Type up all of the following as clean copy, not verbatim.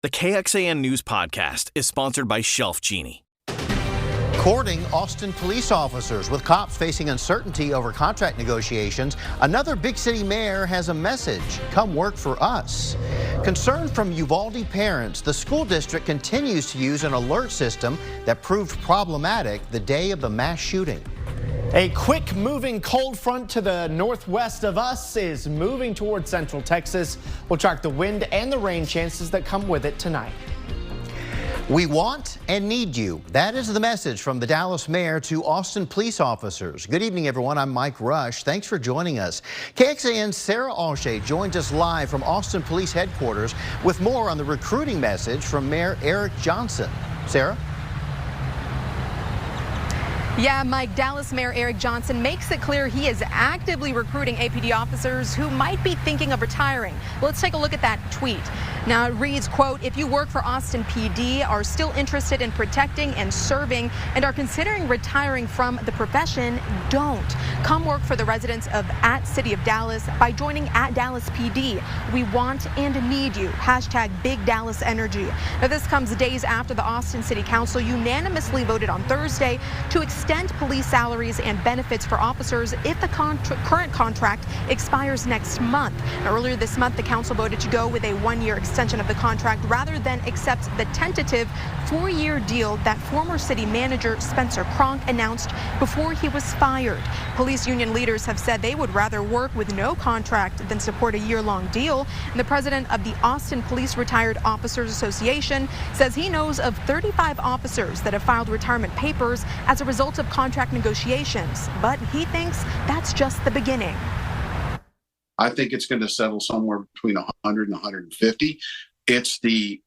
The KXAN News Podcast is sponsored by Shelf Genie. Courting Austin police officers. With cops facing uncertainty over contract negotiations, another big city mayor has a message: come work for us. Concern from Uvalde parents, the school district continues to use an alert system that proved problematic the day of the mass shooting. A quick-moving cold front to the northwest of us is moving toward central Texas. We'll track the wind and the rain chances that come with it tonight. We want and need you. That is the message from the Dallas mayor to Austin police officers. Good evening, everyone. I'm Mike Rush. Thanks for joining us. KXAN's Sarah Alshay joins us live from Austin Police Headquarters with more on the recruiting message from Mayor Eric Johnson. Sarah? Yeah, Mike, Dallas Mayor Eric Johnson makes it clear he is actively recruiting APD officers who might be thinking of retiring. Let's take a look at that tweet. Now it reads, quote, if you work for Austin PD, are still interested in protecting and serving, and are considering retiring from the profession, don't. Come work for the residents of @City of Dallas by joining @Dallas PD. We want and need you. Hashtag Big Dallas Energy. Now this comes days after the Austin City Council unanimously voted on Thursday to extend police salaries and benefits for officers if the current contract expires next month. Now, earlier this month, the council voted to go with a one-year extension of the contract rather than accept the tentative 4-year deal that former city manager Spencer Cronk announced before he was fired. Police union leaders have said they would rather work with no contract than support a year-long deal. And the president of the Austin Police Retired Officers Association says he knows of 35 officers that have filed retirement papers as a result of contract negotiations, but he thinks that's just the beginning. I think it's going to settle somewhere between 100 and 150. It's the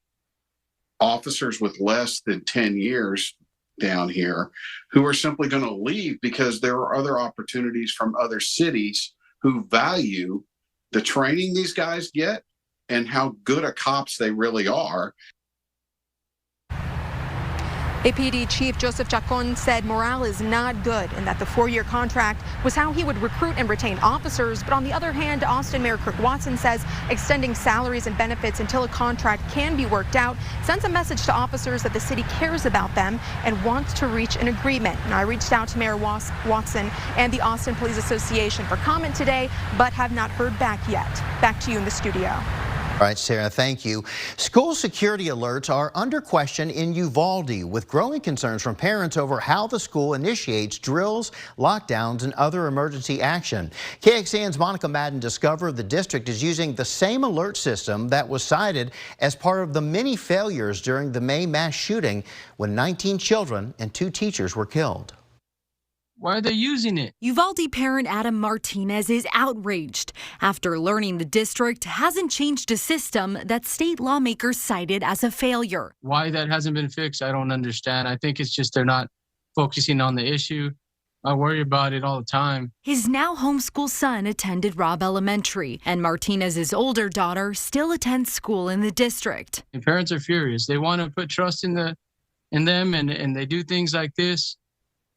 officers with less than 10 years down here who are simply going to leave because there are other opportunities from other cities who value the training these guys get and how good a cops they really are. APD Chief Joseph Chacon said morale is not good and that the 4-year contract was how he would recruit and retain officers. But on the other hand, Austin Mayor Kirk Watson says extending salaries and benefits until a contract can be worked out sends a message to officers that the city cares about them and wants to reach an agreement. And I reached out to Mayor Watson and the Austin Police Association for comment today, but have not heard back yet. Back to you in the studio. All right, Sarah, thank you. School security alerts are under question in Uvalde, with growing concerns from parents over how the school initiates drills, lockdowns, and other emergency action. KXAN's Monica Madden discovered the district is using the same alert system that was cited as part of the many failures during the May mass shooting when 19 children and 2 teachers were killed. Why are they using it? Uvalde parent Adam Martinez is outraged after learning the district hasn't changed a system that state lawmakers cited as a failure. Why that hasn't been fixed, I don't understand. I think it's just they're not focusing on the issue. I worry about it all the time. His now homeschool son attended Robb Elementary, and Martinez's older daughter still attends school in the district. And parents are furious. They want to put trust in them, and they do things like this.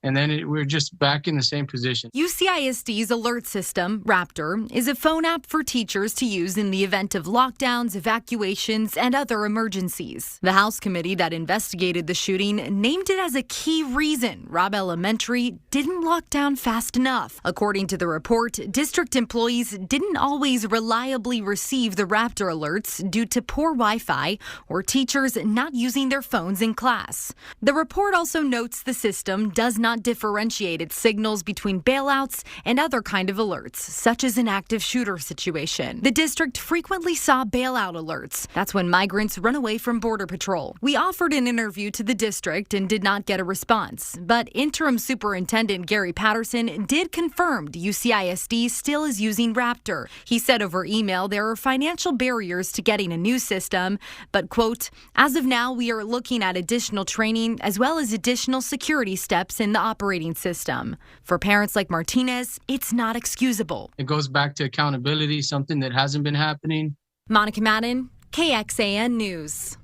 And then we're just back in the same position. UCISD's alert system, Raptor, is a phone app for teachers to use in the event of lockdowns, evacuations, and other emergencies. The House committee that investigated the shooting named it as a key reason Robb Elementary didn't lock down fast enough. According to the report, district employees didn't always reliably receive the Raptor alerts due to poor Wi-Fi or teachers not using their phones in class. The report also notes the system does not differentiate its signals between bailouts and other kind of alerts, such as an active shooter situation. The district frequently saw bailout alerts. That's when migrants run away from Border Patrol. We offered an interview to the district and did not get a response, but Interim Superintendent Gary Patterson did confirm UCISD still is using Raptor. He said over email there are financial barriers to getting a new system, but, quote, as of now, we are looking at additional training as well as additional security steps in the operating system. For parents like Martinez, it's not excusable. It goes back to accountability, something that hasn't been happening. Monica Madden, KXAN News.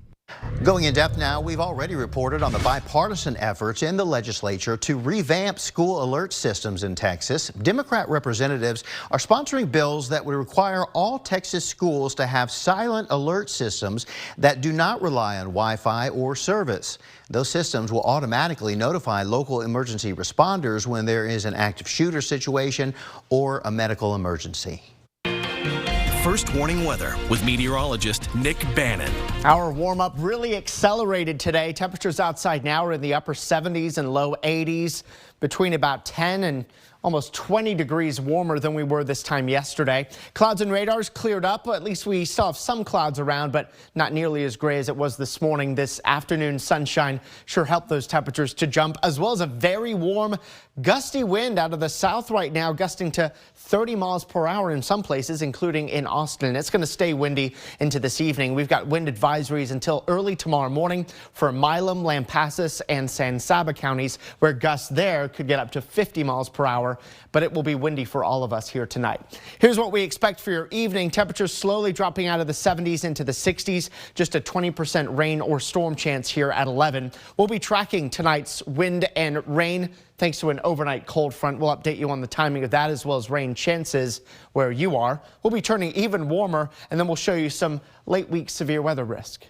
Going in depth now, we've already reported on the bipartisan efforts in the legislature to revamp school alert systems in Texas. Democrat representatives are sponsoring bills that would require all Texas schools to have silent alert systems that do not rely on Wi-Fi or service. Those systems will automatically notify local emergency responders when there is an active shooter situation or a medical emergency. First warning weather with meteorologist Nick Bannon. Our warm-up really accelerated today. Temperatures outside now are in the upper 70s and low 80s, between about 10 and almost 20 degrees warmer than we were this time yesterday. Clouds and radars cleared up. At least we still have some clouds around, but not nearly as gray as it was this morning. This afternoon sunshine sure helped those temperatures to jump, as well as a very warm, gusty wind out of the south right now, gusting to 30 miles per hour in some places, including in Austin. It's going to stay windy into this evening. We've got wind advisories until early tomorrow morning for Milam, Lampasas, and San Saba counties, where gusts there could get up to 50 miles per hour. But it will be windy for all of us here tonight. Here's what we expect for your evening. Temperatures slowly dropping out of the 70s into the 60s. Just a 20% rain or storm chance here at 11. We'll be tracking tonight's wind and rain thanks to an overnight cold front. We'll update you on the timing of that, as well as rain chances where you are. We'll be turning even warmer, and then we'll show you some late week severe weather risk.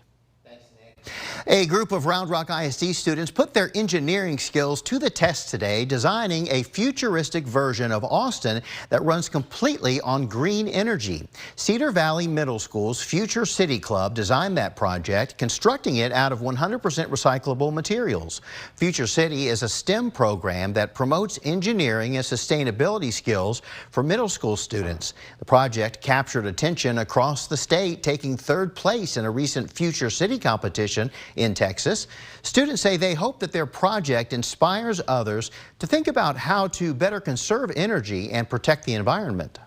A group of Round Rock ISD students put their engineering skills to the test today, designing a futuristic version of Austin that runs completely on green energy. Cedar Valley Middle School's Future City Club designed that project, constructing it out of 100% recyclable materials. Future City is a STEM program that promotes engineering and sustainability skills for middle school students. The project captured attention across the state, taking third place in a recent Future City competition in Texas. Students say they hope that their project inspires others to think about how to better conserve energy and protect the environment.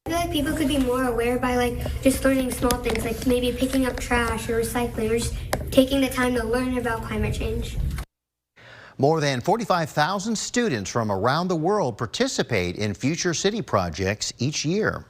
I feel like people could be more aware by just learning small things, like maybe picking up trash or recycling, or just taking the time to learn about climate change. More than 45,000 students from around the world participate in Future City projects each year.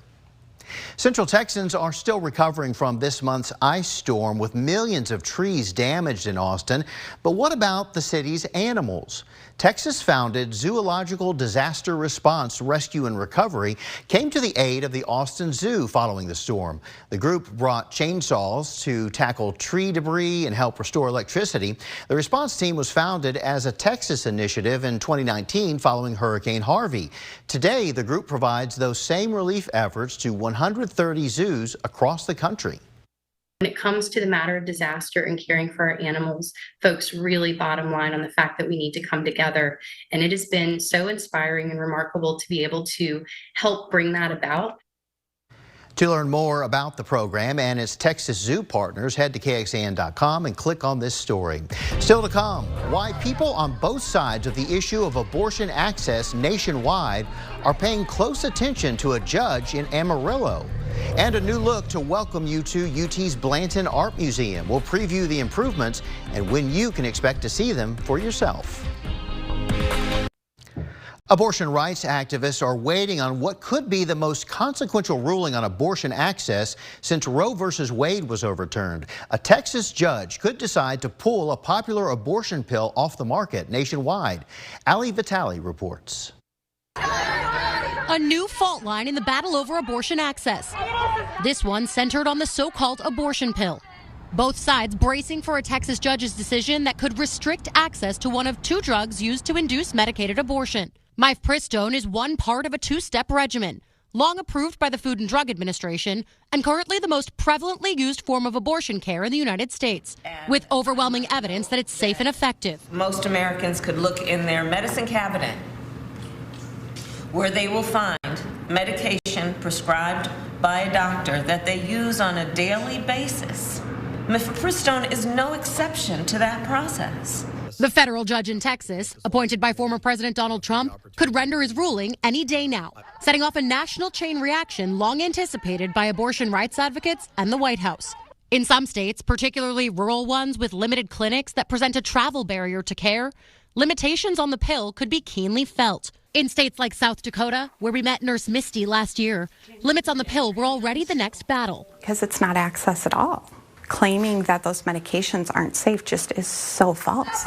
Central Texans are still recovering from this month's ice storm, with millions of trees damaged in Austin. But what about the city's animals? Texas-founded Zoological Disaster Response Rescue and Recovery came to the aid of the Austin Zoo following the storm. The group brought chainsaws to tackle tree debris and help restore electricity. The response team was founded as a Texas initiative in 2019 following Hurricane Harvey. Today, the group provides those same relief efforts to 130 zoos across the country. When it comes to the matter of disaster and caring for our animals, folks really bottom line on the fact that we need to come together. And it has been so inspiring and remarkable to be able to help bring that about. To learn more about the program and its Texas Zoo partners, head to KXAN.com and click on this story. Still to come, why people on both sides of the issue of abortion access nationwide are paying close attention to a judge in Amarillo. And a new look to welcome you to UT's Blanton Art Museum. We'll preview the improvements and when you can expect to see them for yourself. Abortion rights activists are waiting on what could be the most consequential ruling on abortion access since Roe v. Wade was overturned. A Texas judge could decide to pull a popular abortion pill off the market nationwide. Ali Vitale reports. A new fault line in the battle over abortion access. This one centered on the so-called abortion pill. Both sides bracing for a Texas judge's decision that could restrict access to one of two drugs used to induce medicated abortion. Mifepristone is one part of a two-step regimen, long approved by the Food and Drug Administration, and currently the most prevalently used form of abortion care in the United States, with overwhelming evidence that it's safe and effective. Most Americans could look in their medicine cabinet where they will find medication prescribed by a doctor that they use on a daily basis. Mifepristone is no exception to that process. The federal judge in Texas, appointed by former President Donald Trump, could render his ruling any day now, setting off a national chain reaction long anticipated by abortion rights advocates and the White House. In some states, particularly rural ones with limited clinics that present a travel barrier to care, limitations on the pill could be keenly felt. In states like South Dakota, where we met Nurse Misty last year, limits on the pill were already the next battle. Because it's not access at all. claiming that those medications aren't safe just is so false.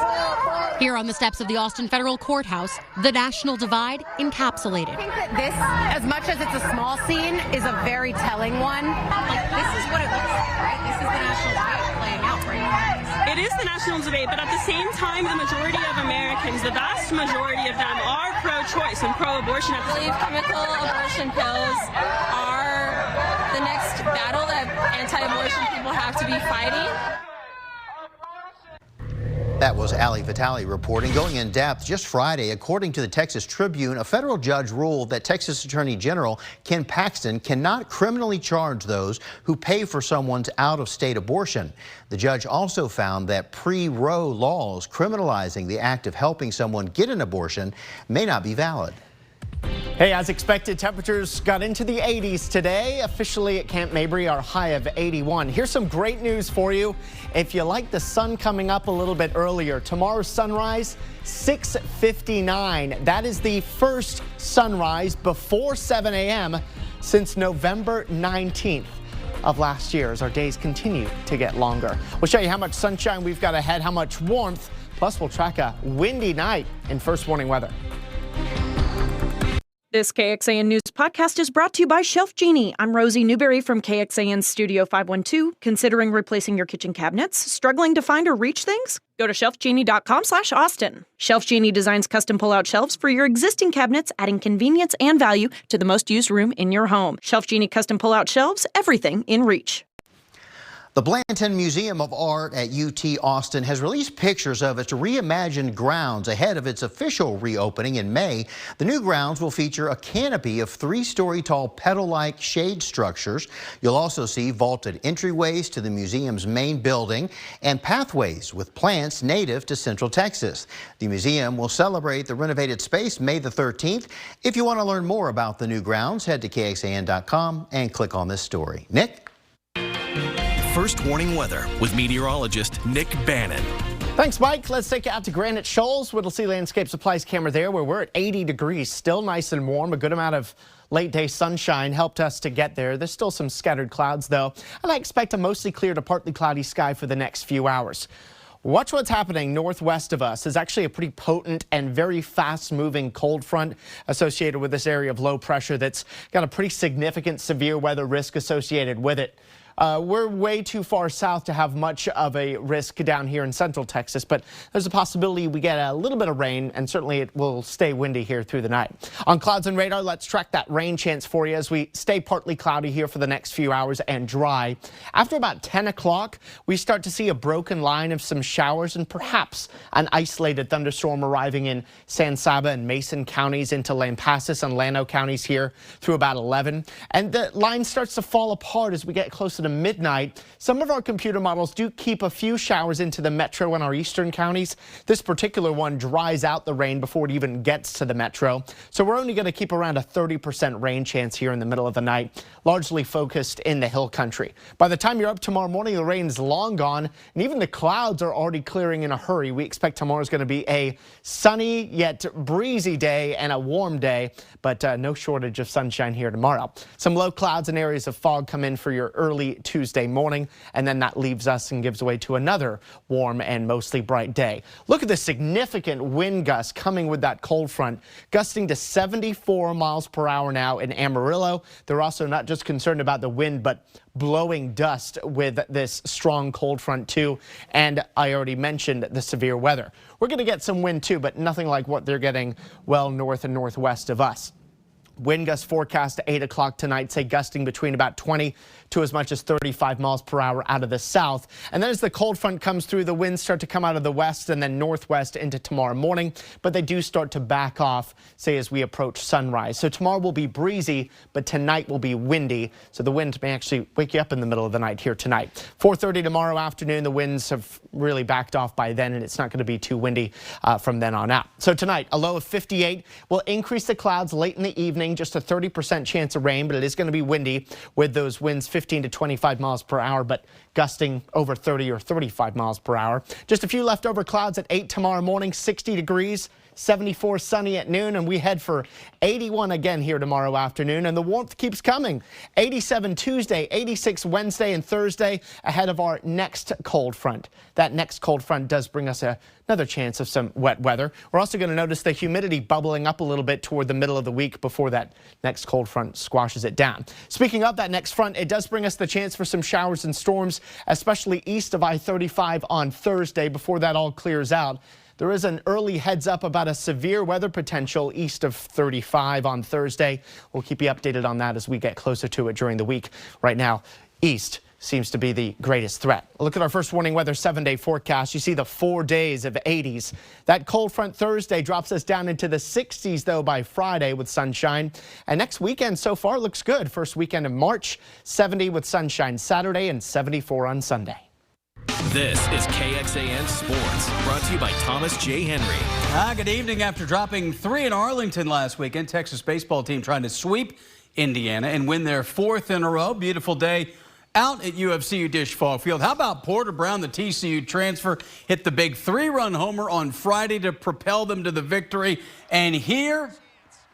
Here on the steps of the Austin Federal Courthouse, the national divide encapsulated. I think that this, as much as it's a small scene, is a very telling one. Like, this is what it looks like, right? This is the national debate playing out right now. It is the national debate, but at the same time, the majority of Americans, the vast majority of them, are pro-choice and pro-abortion. I believe chemical abortion pills are the next battle that anti-abortion people have to be fighting. That was Ali Vitale reporting. Going in depth, just Friday, according to the Texas Tribune, a federal judge ruled that Texas Attorney General Ken Paxton cannot criminally charge those who pay for someone's out-of-state abortion. The judge also found that pre-Roe laws criminalizing the act of helping someone get an abortion may not be valid. Hey, as expected, temperatures got into the 80s today. Officially at Camp Mabry, our high of 81. Here's some great news for you. If you like the sun coming up a little bit earlier, tomorrow's sunrise, 6:59. That is the first sunrise before 7 a.m. since November 19th of last year, as our days continue to get longer. We'll show you how much sunshine we've got ahead, how much warmth, plus we'll track a windy night in First Warning Weather. This KXAN News podcast is brought to you by Shelf Genie. I'm Rosie Newberry from KXAN Studio 512. Considering replacing your kitchen cabinets? Struggling to find or reach things? Go to shelfgenie.com/Austin. Shelf Genie designs custom pull-out shelves for your existing cabinets, adding convenience and value to the most used room in your home. Shelf Genie custom pull-out shelves, everything in reach. The Blanton Museum of Art at UT Austin has released pictures of its reimagined grounds ahead of its official reopening in May. The new grounds will feature a canopy of 3-story tall petal-like shade structures. You'll also see vaulted entryways to the museum's main building and pathways with plants native to Central Texas. The museum will celebrate the renovated space May the 13th. If you want to learn more about the new grounds, head to KXAN.com and click on this story. Nick? First Warning Weather with meteorologist Nick Bannon. Thanks, Mike. Let's take you out to Granite Shoals. Whittlesey Landscape Supplies camera there, where we're at 80 degrees. Still nice and warm. A good amount of late day sunshine helped us to get there. There's still some scattered clouds, though, and I expect a mostly clear to partly cloudy sky for the next few hours. Watch what's happening northwest of us. Is actually a pretty potent and very fast-moving cold front associated with this area of low pressure that's got a pretty significant severe weather risk associated with it. We're way too far south to have much of a risk down here in central Texas, but there's a possibility we get a little bit of rain, and certainly it will stay windy here through the night. On clouds and radar, let's track that rain chance for you as we stay partly cloudy here for the next few hours and dry. After about 10 o'clock, we start to see a broken line of some showers and perhaps an isolated thunderstorm arriving in San Saba and Mason counties into Lampasas and Llano counties here through about 11. And the line starts to fall apart as we get closer to midnight. Some of our computer models do keep a few showers into the metro and our eastern counties. This particular one dries out the rain before it even gets to the metro. So we're only going to keep around a 30% rain chance here in the middle of the night, largely focused in the hill country. By the time you're up tomorrow morning, the rain is long gone, and even the clouds are already clearing in a hurry. We expect tomorrow is going to be a sunny yet breezy day and a warm day, but no shortage of sunshine here tomorrow. Some low clouds and areas of fog come in for your early Tuesday morning, and then that leaves us and gives way to another warm and mostly bright day. Look at the significant wind gusts coming with that cold front, gusting to 74 miles per hour now in Amarillo. They're also not just concerned about the wind, but blowing dust with this strong cold front too. And I already mentioned the severe weather. We're going to get some wind too, but nothing like what they're getting well north and northwest of us. Wind gust forecast at 8 o'clock tonight, say gusting between about 20 to as much as 35 miles per hour out of the south. And then as the cold front comes through, the winds start to come out of the west and then northwest into tomorrow morning. But they do start to back off, say, as we approach sunrise. So tomorrow will be breezy, but tonight will be windy. So the wind may actually wake you up in the middle of the night here tonight. 4:30 tomorrow afternoon, the winds have really backed off by then, and it's not going to be too windy from then on out. So tonight, a low of 58 will increase the clouds late in the evening. Just a 30% chance of rain, but it is going to be windy with those winds 15 to 25 miles per hour, but gusting over 30 or 35 miles per hour. Just a few leftover clouds at 8 tomorrow morning, 60 degrees. 74 sunny at noon, and we head for 81 again here tomorrow afternoon, and the warmth keeps coming. 87 Tuesday, 86 Wednesday and Thursday ahead of our next cold front. That next cold front does bring us another chance of some wet weather. We're also going to notice the humidity bubbling up a little bit toward the middle of the week before that next cold front squashes it down. Speaking of that next front, it does bring us the chance for some showers and storms, especially east of I-35 on Thursday before that all clears out. There is an early heads up about a severe weather potential east of 35 on Thursday. We'll keep you updated on that as we get closer to it during the week. Right now, east seems to be the greatest threat. Look at our first warning weather 7-day forecast. You see the 4 days of 80s. That cold front Thursday drops us down into the 60s, though, by Friday with sunshine. And next weekend so far looks good. First weekend of March, 70 with sunshine Saturday and 74 on Sunday. This is KXAN Sports, brought to you by Thomas J. Henry. Good evening. After dropping 3 in Arlington last weekend, Texas baseball team trying to sweep Indiana and win their 4th in a row. Beautiful day out at UFCU Disch-Falk Field. How about Porter Brown, the TCU transfer, hit the big 3-run homer on Friday to propel them to the victory. And here,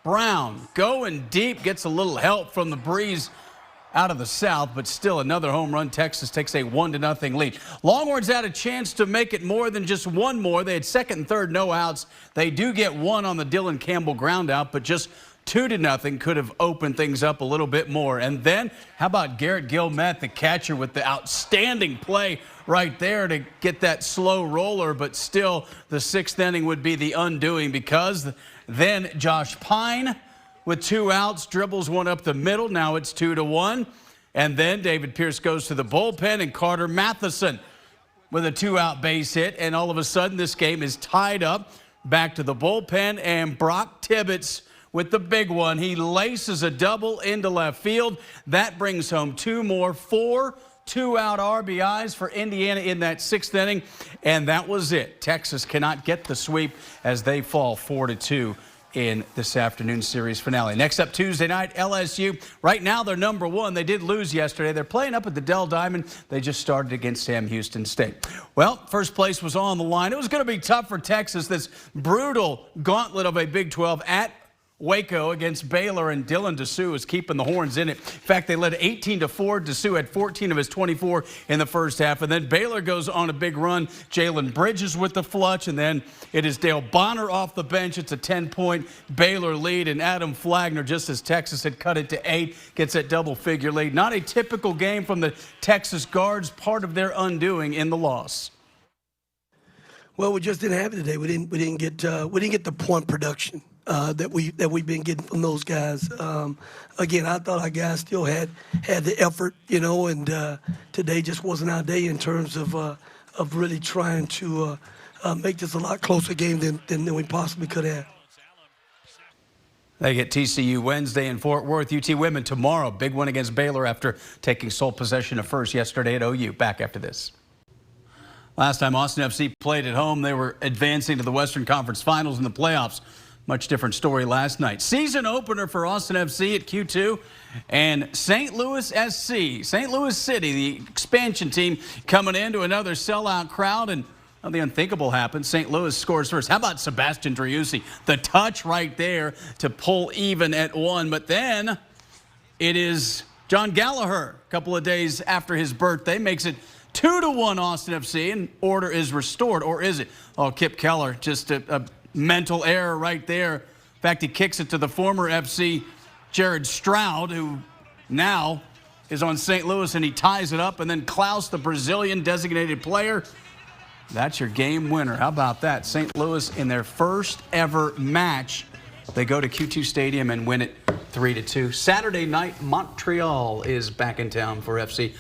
Brown going deep, gets a little help from the breeze out of the south, but still another home run. Texas takes a 1-0 lead. Longhorns had a chance to make it more than just one more. They had second and third no outs. They do get one on the Dylan Campbell ground out, but just 2-0 could have opened things up a little bit more. And then how about Garrett Gilmet, the catcher, with the outstanding play right there to get that slow roller, but still the 6th inning would be the undoing, because then Josh Pine with 2 outs, dribbles one up the middle. Now it's 2-1. And then David Pierce goes to the bullpen, and Carter Matheson with a 2-out base hit. And all of a sudden, this game is tied up. Back to the bullpen, and Brock Tibbetts with the big one. He laces a double into left field. That brings home 2 more, 4 2-out RBIs for Indiana in that 6th inning. And that was it. Texas cannot get the sweep as they fall 4-2. In this afternoon series finale. Next up Tuesday night, LSU. Right now they're number 1. They did lose yesterday. They're playing up at the Dell Diamond. They just started against Sam Houston State. Well, first place was on the line. It was going to be tough for Texas. This brutal gauntlet of a Big 12 at Waco against Baylor, and Dylan Dessou is keeping the horns in it. In fact, they led 18-4. Dessou had 14 of his 24 in the first half, and then Baylor goes on a big run. Jalen Bridges with the flutch, and then it is Dale Bonner off the bench. It's a 10-point Baylor lead, and Adam Flagner, just as Texas had cut it to 8, gets that double-figure lead. Not a typical game from the Texas guards, part of their undoing in the loss. Well, we just didn't have it today. We didn't get the point production that we've been getting from those guys. Again, I thought our guys still had the effort, and today just wasn't our day in terms of really trying to make this a lot closer game than we possibly could have. They get TCU Wednesday in Fort Worth. UT women tomorrow. Big win against Baylor after taking sole possession of first yesterday at OU. Back after this. Last time Austin FC played at home, they were advancing to the Western Conference Finals in the playoffs. Much different story last night. Season opener for Austin FC at Q2 and St. Louis SC. St. Louis City, the expansion team, coming into another sellout crowd, and the unthinkable happened. St. Louis scores first. How about Sebastian Driussi? The touch right there to pull even at 1. But then it is John Gallagher, a couple of days after his birthday, makes it 2-1 Austin FC, and order is restored. Or is it? Oh, Kip Keller, just a mental error right there. In fact, he kicks it to the former FC Jared Stroud, who now is on St. Louis, and he ties it up. And then Klaus, the Brazilian designated player, that's your game winner. How about that? St. Louis in their first ever match, they go to Q2 Stadium and win it 3-2. Saturday night, Montreal is back in town for FC.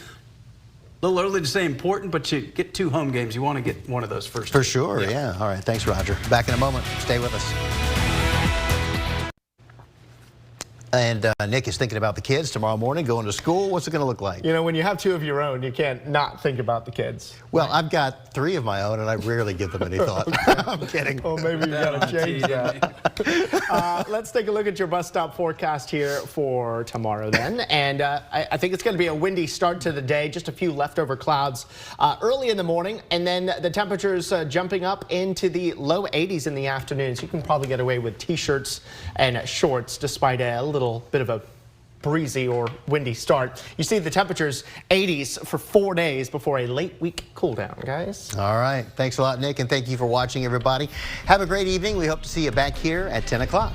A little early to say important, but you get 2 home games. You want to get one of those first. For sure, yeah. All right, thanks, Roger. Back in a moment. Stay with us. And Nick is thinking about the kids tomorrow morning, going to school. What's it going to look like? You know, when you have 2 of your own, you can't not think about the kids. Well, I've got 3 of my own, and I rarely give them any thought. I'm kidding. Well, maybe you got to change that. Let's take a look at your bus stop forecast here for tomorrow then. And I think it's going to be a windy start to the day, just a few leftover clouds early in the morning, and then the temperatures jumping up into the low 80s in the afternoon. So you can probably get away with t-shirts and shorts despite a little bit of a breezy or windy start. You see the temperatures 80s for 4 days before a late week cool down, guys. All right. Thanks a lot, Nick, and thank you for watching, everybody. Have a great evening. We hope to see you back here at 10 o'clock.